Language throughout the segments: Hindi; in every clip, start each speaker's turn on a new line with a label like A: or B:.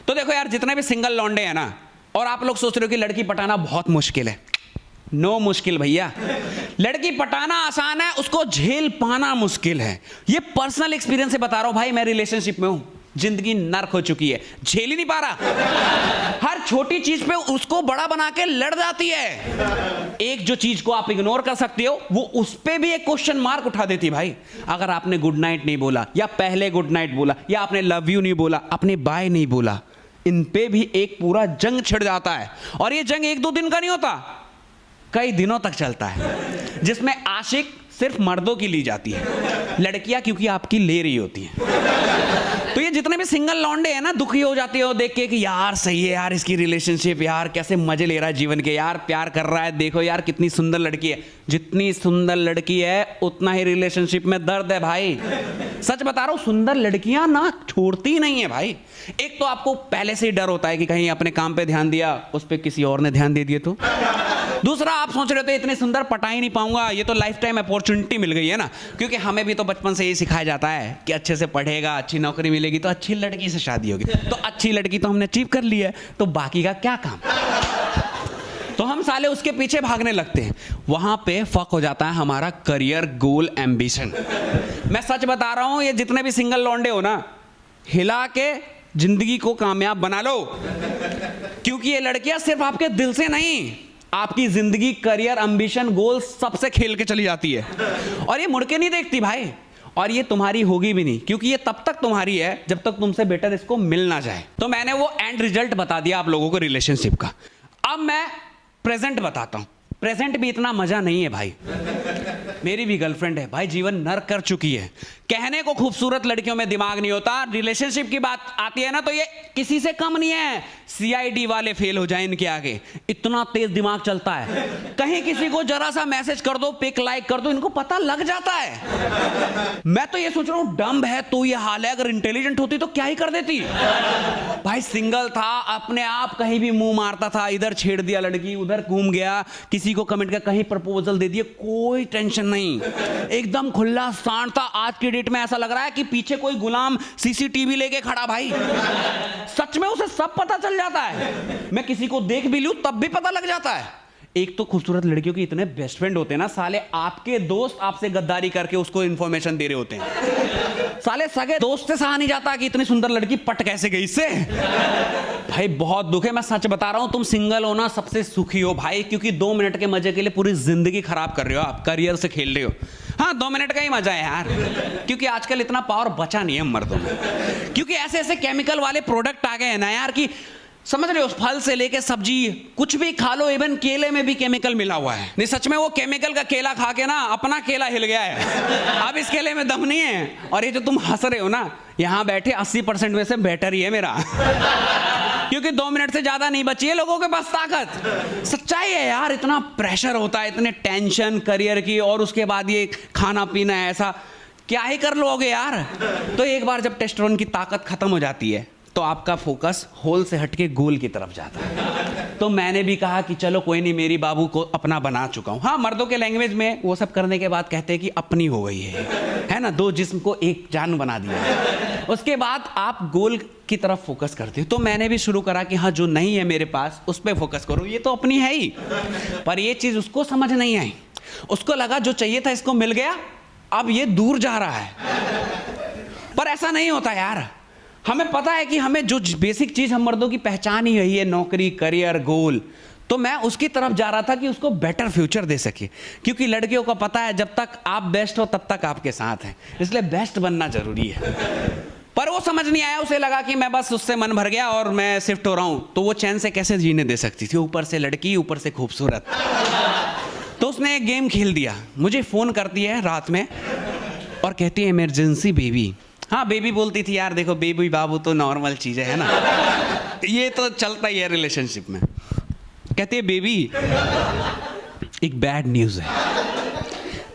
A: तो देखो यार, जितने भी सिंगल लौंडे हैं ना, और आप लोग सोच रहे हो कि लड़की पटाना बहुत मुश्किल है, नो मुश्किल भैया। लड़की पटाना आसान है, उसको झेल पाना मुश्किल है। ये पर्सनल एक्सपीरियंस से बता रहा हूं भाई, मैं रिलेशनशिप में हूं, जिंदगी नर्क हो चुकी है, झेल ही नहीं पा रहा। हर छोटी चीज पे उसको बड़ा बना के लड़ जाती है। एक जो चीज को आप इग्नोर कर सकते हो, वो उस पे भी एक क्वेश्चन मार्क उठा देती भाई। अगर आपने गुड नाइट नहीं बोला, या पहले गुड नाइट बोला, या आपने लव यू नहीं बोला, आपने बाय नहीं बोला, इन पे भी एक पूरा जंग छिड़ जाता है। और ये जंग 1-2 दिन का नहीं होता, कई दिनों तक चलता है, जिसमें आशिक सिर्फ मर्दों की ली जाती है, लड़कियां क्योंकि आपकी ले रही होती हैं। तो ये जितने भी सिंगल लौंडे हैं ना, दुखी हो जाते हो देख के कि यार सही है यार इसकी रिलेशनशिप, यार कैसे मजे ले रहा है जीवन के, यार प्यार कर रहा है, देखो यार कितनी सुंदर लड़की है। जितनी सुंदर लड़की है उतना ही रिलेशनशिप में दर्द है भाई। सच बता रहा हूं, सुंदर लड़कियां ना छोड़ती नहीं है भाई। एक तो आपको पहले से ही डर होता है कि कहीं अपने काम पे ध्यान दिया, उस पर किसी और ने ध्यान दे दिया तो। दूसरा, आप सोच रहे थे इतने सुंदर पटा ही नहीं पाऊंगा, ये तो लाइफ टाइम अपॉर्चुनिटी मिल गई है ना, क्योंकि हमें भी तो बचपन से यही सिखाया जाता है कि अच्छे से पढ़ेगा, अच्छी नौकरी मिलेगी तो अच्छी लड़की से शादी होगी। तो अच्छी लड़की तो हमने अचीव कर ली है, तो बाकी का क्या काम। तो हम साले उसके पीछे भागने लगते हैं। वहां पे फक हो जाता है हमारा करियर गोल एम्बिशन। मैं सच बता रहा हूं, ये जितने भी सिंगल लौंडे हो ना, हिला के जिंदगी को कामयाब बना लो, क्योंकि ये लड़कियां सिर्फ आपके दिल से नहीं, आपकी जिंदगी, करियर, एम्बिशन, गोल सबसे खेल के चली जाती है। और ये मुड़ के नहीं देखती भाई, और ये तुम्हारी होगी भी नहीं, क्योंकि ये तब तक तुम्हारी है जब तक तुमसे बेटर इसको मिल ना जाए। तो मैंने वो एंड रिजल्ट बता दिया आप लोगों को रिलेशनशिप का। अब मैं प्रेजेंट बताता हूं। प्रेजेंट भी इतना मजा नहीं है भाई। मेरी भी गर्लफ्रेंड है भाई, जीवन नर्क कर चुकी है। कहने को खूबसूरत लड़कियों में दिमाग नहीं होता, रिलेशनशिप की बात आती है ना तो ये किसी से कम नहीं है। CID वाले फेल हो जाए इनके आगे, इतना तेज दिमाग चलता है। कहीं किसी को जरा सा मैसेज कर दो, पिक लाइक कर दो, इनको पता लग जाता है। मैं तो ये सोच रहा हूं, डम्ब है तो ये हाल है, अगर इंटेलिजेंट होती तो क्या ही कर देती भाई। सिंगल था, अपने आप कहीं भी मुंह मारता था, इधर छेड़ दिया लड़की, उधर घूम गया, किसी को कमेंट कर कहीं प्रपोजल दे दिए, कोई टेंशन नहीं, एकदम खुला सांड था। आज की डेट में ऐसा लग रहा है कि पीछे कोई गुलाम CCTV लेके खड़ा भाई। सच में उसे सब पता चल जाता है, मैं किसी को देख भी लूं तब भी पता लग जाता है। एक तो खूबसूरत लड़कियों के इतने बेस्ट फ्रेंड होते हैं ना, साले आपके दोस्त आपसे गद्दारी करके उसको इंफॉर्मेशन दे रहे होते हैं। साले सगे दोस्त से सहा नहीं जाता कि इतनी सुंदर लड़की पट कैसे गई इससे। भाई बहुत दुख है, मैं सच बता रहा हूं, तुम सिंगल हो ना सबसे सुखी हो भाई, क्योंकि 2 मिनट के मजे के लिए पूरी जिंदगी खराब कर रहे हो आप, करियर से खेल रहे हो। हाँ 2 मिनट का ही मजा है यार, क्योंकि आजकल इतना पावर बचा नहीं है मर्दों में, क्योंकि ऐसे ऐसे केमिकल वाले प्रोडक्ट आ गए हैं ना यार, कि समझ रहे हो, फल से लेके सब्जी कुछ भी खा लो, इवन केले में भी केमिकल मिला हुआ है। नहीं सच में वो केमिकल का केला खा के ना अपना केला हिल गया है, अब इस केले में दम नहीं है। और ये जो तुम हंस रहे हो ना, यहां बैठे 80% में से बेटर ही है मेरा क्योंकि 2 मिनट से ज्यादा नहीं बची है लोगों के पास ताकत। सच्चाई है यार, इतना प्रेशर होता है, इतने टेंशन करियर की, और उसके बाद ये खाना पीना ऐसा, क्या ही कर लोगे यार। तो एक बार जब टेस्टोस्टेरोन की ताकत खत्म हो जाती है तो आपका फोकस होल से हटके गोल की तरफ जाता है। तो मैंने भी कहा कि चलो कोई नहीं, मेरी बाबू को अपना बना चुका हूं। हाँ मर्दों के लैंग्वेज में वो सब करने के बाद कहते हैं कि अपनी हो गई है ना, 2 जिस्म को एक जान बना दिया। उसके बाद आप गोल की तरफ फोकस करते हो। तो मैंने भी शुरू करा कि हाँ जो नहीं है मेरे पास उस पर फोकस करो, ये तो अपनी है ही। पर ये चीज उसको समझ नहीं आई, उसको लगा जो चाहिए था इसको मिल गया, अब ये दूर जा रहा है। पर ऐसा नहीं होता यार, हमें पता है कि हमें जो बेसिक चीज हम मर्दों की पहचान ही यही है, नौकरी, करियर, गोल। तो मैं उसकी तरफ जा रहा था कि उसको बेटर फ्यूचर दे सके, क्योंकि लड़कियों को पता है जब तक आप बेस्ट हो तब तक आपके साथ हैं, इसलिए बेस्ट बनना जरूरी है। पर वो समझ नहीं आया, उसे लगा कि मैं बस उससे मन भर गया और मैं शिफ्ट हो रहा हूं, तो वो चैन से कैसे जीने दे सकती थी, ऊपर से लड़की, ऊपर से खूबसूरत। तो उसने एक गेम खेल दिया, मुझे फोन करती है रात में और कहती है इमरजेंसी बेबी। हाँ बेबी बोलती थी यार, देखो बेबी बाबू तो नॉर्मल चीज है ना, ये तो चलता ही है रिलेशनशिप में। कहती है बेबी एक बैड न्यूज है।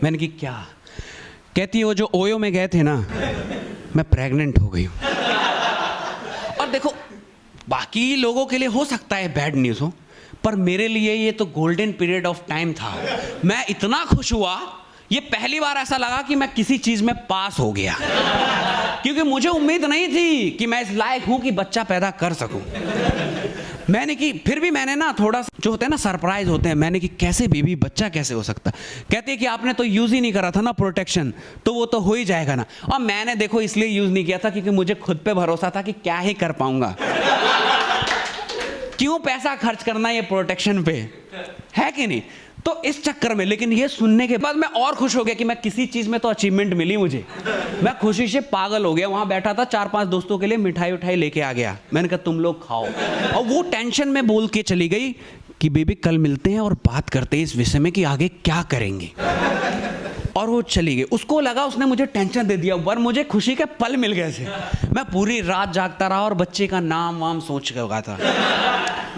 A: मैंने की क्या? कहती है वो जो ओयो में गए थे ना, मैं प्रेग्नेंट हो गई हूं। और देखो बाकी लोगों के लिए हो सकता है बैड न्यूज हो, पर मेरे लिए ये तो गोल्डन पीरियड ऑफ टाइम था। मैं इतना खुश हुआ ये पहली बार ऐसा लगा कि मैं किसी चीज में पास हो गया, क्योंकि मुझे उम्मीद नहीं थी कि मैं इस लायक हूं कि बच्चा पैदा कर सकूं। मैंने की, फिर भी मैंने ना थोड़ा जो होता है ना सरप्राइज होते हैं, मैंने कि कैसे बेबी बच्चा कैसे हो सकता। कहती है कि आपने तो यूज ही नहीं करा था ना प्रोटेक्शन, तो वो तो हो ही जाएगा ना। और मैंने देखो इसलिए यूज नहीं किया था क्योंकि मुझे खुद पे भरोसा था कि क्या ही कर पाऊंगा, क्यों पैसा खर्च करना ये प्रोटेक्शन पे, है कि नहीं। तो इस चक्कर में, लेकिन ये सुनने के बाद मैं और खुश हो गया कि मैं किसी चीज में तो अचीवमेंट मिली मुझे। मैं खुशी से पागल हो गया। वहां बैठा था 4-5 दोस्तों के लिए मिठाई उठाई लेके आ गया। मैंने कहा तुम लोग खाओ, और वो टेंशन में बोल के चली गई कि बेबी कल मिलते हैं और बात करते हैं इस विषय में कि आगे क्या करेंगे। और वो चली गई। उसको लगा उसने मुझे टेंशन दे दिया, पर मुझे खुशी के पल मिल गए थे। मैं पूरी रात जागता रहा और बच्चे का नाम वाम सोच के होगा था।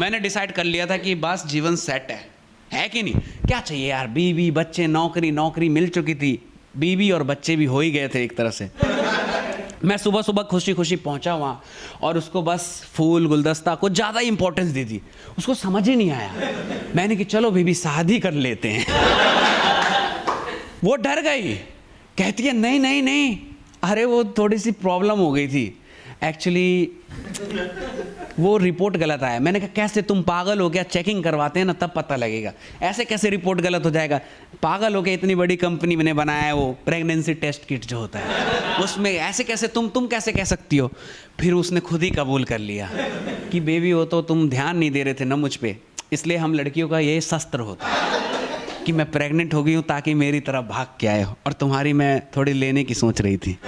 A: मैंने डिसाइड कर लिया था कि बस जीवन सेट है कि नहीं। क्या चाहिए यार, बीवी बच्चे, नौकरी मिल चुकी थी, बीवी और बच्चे भी हो ही गए थे एक तरह से। मैं सुबह सुबह खुशी खुशी पहुंचा वहाँ, और उसको बस फूल गुलदस्ता कुछ ज़्यादा इंपॉर्टेंस दी थी। उसको समझ ही नहीं आया। मैंने कि चलो बेबी शादी कर लेते हैं। वो डर गई, कहती है नहीं नहीं नहीं, अरे वो थोड़ी सी प्रॉब्लम हो गई थी एक्चुअली, वो रिपोर्ट गलत आया। मैंने कहा कैसे, तुम पागल हो क्या, चेकिंग करवाते हैं ना तब पता लगेगा, ऐसे कैसे रिपोर्ट गलत हो जाएगा। पागल हो के इतनी बड़ी कंपनी मैंने बनाया है वो प्रेगनेंसी टेस्ट किट जो होता है, उसमें ऐसे कैसे तुम कैसे कह सकती हो। फिर उसने खुद ही कबूल कर लिया कि बेबी हो तो तुम ध्यान नहीं दे रहे थे ना मुझ पर, इसलिए हम लड़कियों का ये शस्त्र होता है कि मैं प्रेग्नेंट हो गई हूँ ताकि मेरी तरफ भाग के आए हो, और तुम्हारी मैं थोड़ी लेने की सोच रही थी।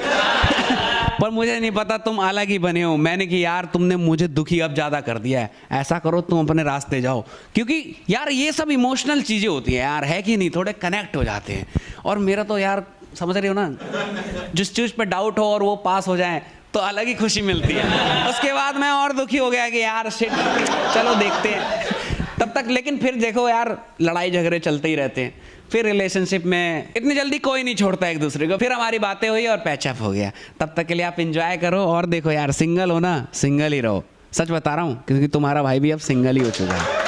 A: पर मुझे नहीं पता तुम अलग ही बने हो। मैंने कि यार तुमने मुझे दुखी अब ज़्यादा कर दिया है, ऐसा करो तुम अपने रास्ते जाओ, क्योंकि यार ये सब इमोशनल चीज़ें होती हैं यार, है कि नहीं, थोड़े कनेक्ट हो जाते हैं। और मेरा तो यार समझ रहे हो ना, जिस चीज़ पे डाउट हो और वो पास हो जाए तो अलग ही खुशी मिलती है। उसके बाद मैं और दुखी हो गया कि यार शिट, चलो देखते हैं तब तक। लेकिन फिर देखो यार, लड़ाई झगड़े चलते ही रहते हैं। फिर रिलेशनशिप में इतनी जल्दी कोई नहीं छोड़ता एक दूसरे को। फिर हमारी बातें हुई और पैचअप हो गया। तब तक के लिए आप एंजॉय करो, और देखो यार सिंगल हो ना, सिंगल ही रहो। सच बता रहा हूँ, क्योंकि तुम्हारा भाई भी अब सिंगल ही हो चुका है।